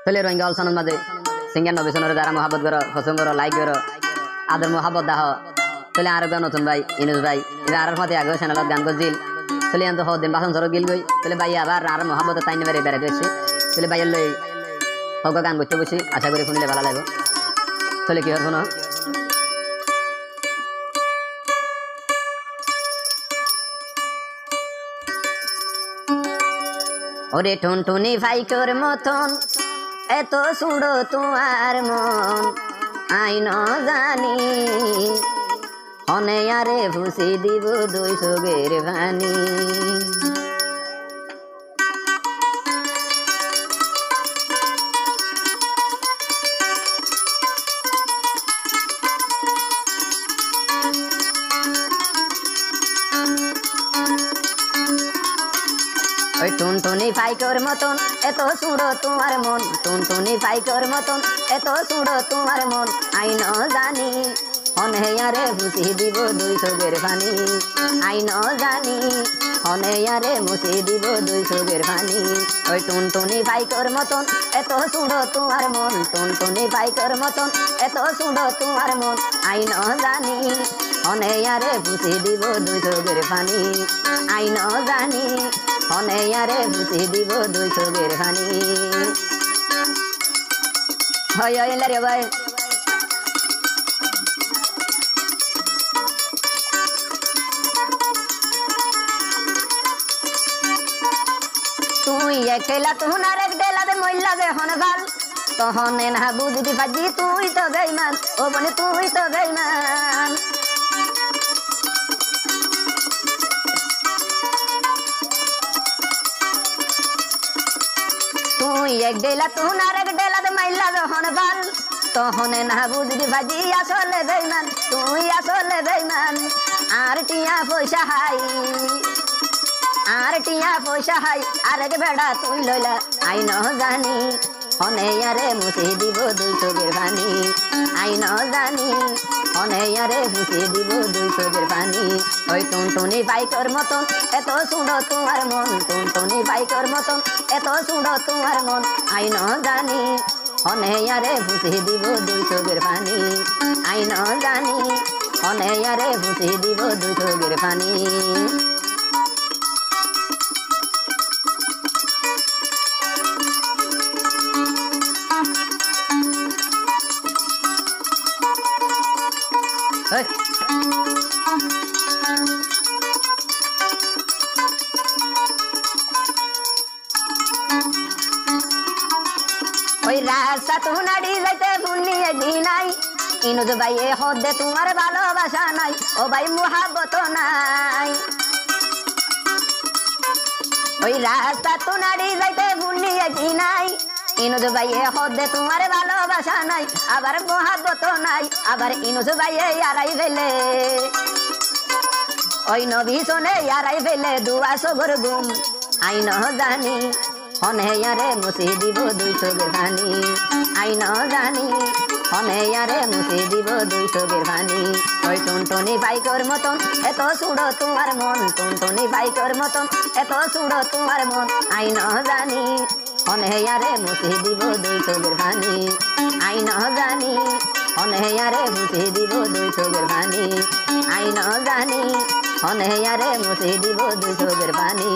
হলে রোহিঙ্গা অলসনের মাঝে সিঙ্গার নবিসনের যারা মহাবত করো পছন্দ করো লাইক করো আদর মহাবত দাহ চলে আর নতুন ভাই ইনুজ ভাই আর মতে আগে চ্যানেলত গান করছিল চলে আনতো দিন বাসন সরো গিল গই চলে ভাই আবার আর মহাবত তাই নেবে বেড়ে গেছে চলে ভাইয়ের লই হক গান করতে বসি আশা করি শুনিলে ভালো লাগবে চলে কি হর শোনো ওরে টুনটুনি ভাইকর মতন এত সুড়ো তোমার মন আইন জানি অনে আরে ভুসি দিব দুই চোখের ভানি ওই টুনটুনি ভাইকর মতন এত সুড়ো তোমার মন টুনটুনি ভাইকর মতন এত সুড়ো তোমার মন আইন জানি অনেয়ারে মুছি দিব দুই চোখের পানি আইন জানি অনেয়ারে মুছি দিব দুই চোখের পানি ওই টুনটুনি ভাইকর মতন এত সুড়ো তোমার মন টুনটুনি ভাইকর মতন এত সুড়ো তোমার মন আইন জানি অনেয়ারে মুছি দিব দুই চোখের পানি আইন জানি অনেয়ারে মুছি দিব দুই চোখের পানি হয় রে ভাই তুই একলা তুন আর এক ডেলা দে মইলা দে হন ভাল তখন না বুঝবি পাজি তুই তো বেঈমান ও বনে তুই তো বেঈমান তুই এক ডেলা তুন আর এক ডেলা দে মাইলা দে হন ভাল তখন না বুঝবি পাজি আসলে বেঈমান তুই আসলে বেঈমান আর টিয়া পয়সা হাই আর টিয়া পয়সা হাই আর এক বেড়া তুই লইলা আইন জানি অনেয়ারে মুছি দিব দুই চোখের পানি আইন জানি অনেয়ারে মুছি দিব দুই চোখের পানি ওই টুনটুনি ভাইকর মতন এত সুড়ো তোমার মন টুনটুনি ভাইকর মতন এত সুড়ো তোমার মন আইন জানি অনেয়ারে মুছি দিব দুই চোখের পানি আইন জানি অনেয়ারে মুছি দিব দুই চোখের পানি ওই রাস্তা তো নাড়ি যাইতে ভুলনি নাই ইনুজ ভাইয়ে হদে তোমার ভালোবাসা নাই ও ভাই মুহাব্বত নাই ওই রাস্তা তো নাড়ি যাইতে ভুলনি নাই ইনুজ ভাইয়ে হদে তোমার ভালোবাসা নাই আবার মুহাব্বত নাই আবার ইনুজ ভাইয়ে আড়াই ফেলে ওই নবী শোনে আড়াই ফেলে দুয়া সগর গুম আইন জানি অনেয়ারে মুছি দিব দুই চোখের পানি আইন জানি অনেয়ারে মুছি দিব দুই চোখের পানি ওই টুনটুনি ভাইকর মতন এত সুড়ো তোমার মন টুনটুনি ভাইকর মতন এত সুড়ো তোমার মন আইন জানি অনেয়ারে মুছি দিব দুই চোখের পানি আইন জানি অনেয়ারে মুছি দিব দুই চোখের পানি আইন জানি অনেয়ারে মুছি দিব দুই চোখের পানি